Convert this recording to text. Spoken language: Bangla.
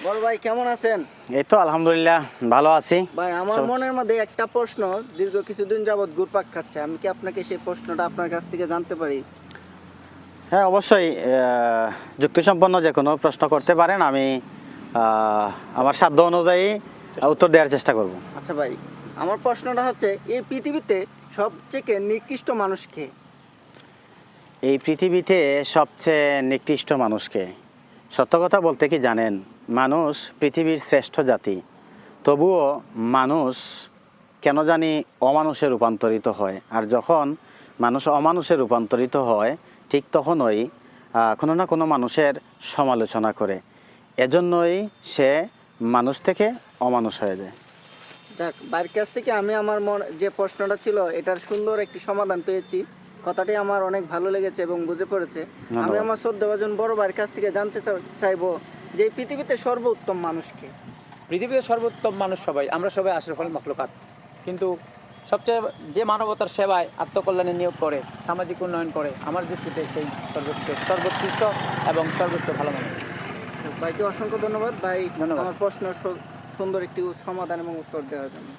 বড় ভাই কেমন আছেন? এই তো আলহামদুলিল্লাহ ভালো আছি। ভাই আমার মনের মধ্যে একটা প্রশ্ন দীর্ঘ কিছুদিন যাবত ঘুরপাক খাচ্ছে, আমি কি আপনাকে সেই প্রশ্নটা আপনার কাছ থেকে জানতে পারি? হ্যাঁ অবশ্যই, যুক্তিসম্পন্ন যে কোনো প্রশ্ন করতে পারেন, আমি আমার সাধ্য অনুযায়ী উত্তর দেওয়ার চেষ্টা করব। আচ্ছা ভাই, আমার প্রশ্নটা হচ্ছে এই পৃথিবীতে সবচেয়ে নিকৃষ্ট মানুষ কে? এই পৃথিবীতে সবচেয়ে নিকৃষ্ট মানুষকে, সত্য কথা বলতে কি জানেন, মানুষ পৃথিবীর শ্রেষ্ঠ জাতি, তবুও মানুষ কেন জানি অমানুষে রূপান্তরিত হয়। আর যখন মানুষ অমানুষে রূপান্তরিত হয় ঠিক তখনই কোনো না কোনো মানুষের সমালোচনা করে, এজন্যই সে মানুষ থেকে অমানুষ হয়ে যায়। যাক, ভাইয়ের কাছ থেকে আমি আমার যে প্রশ্নটা ছিল এটার সুন্দর একটি সমাধান পেয়েছি। কথাটি আমার অনেক ভালো লেগেছে এবং বুঝে পড়েছে। আমি আমার শ্রদ্ধাভাজন বড় ভাইয়ের কাছ থেকে জানতে চাইবো যে এই পৃথিবীতে সর্বোত্তম মানুষকে। পৃথিবীতে সর্বোত্তম মানুষ সবাই, আমরা সবাই আশরাফুল মাখলুকাত, কিন্তু সবচেয়ে যে মানবতার সেবায় আত্মকল্যাণে নিয়োগ করে, সামাজিক উন্নয়ন করে, আমার দৃষ্টিতে সেই সর্বোৎকৃষ্ট এবং সর্বোচ্চ ভালো মানুষ। ভাইকে অসংখ্য ধন্যবাদ ভাই, ধন্যবাদ। আমার প্রশ্ন সুন্দর একটি সমাধান এবং উত্তর দেওয়ার জন্য।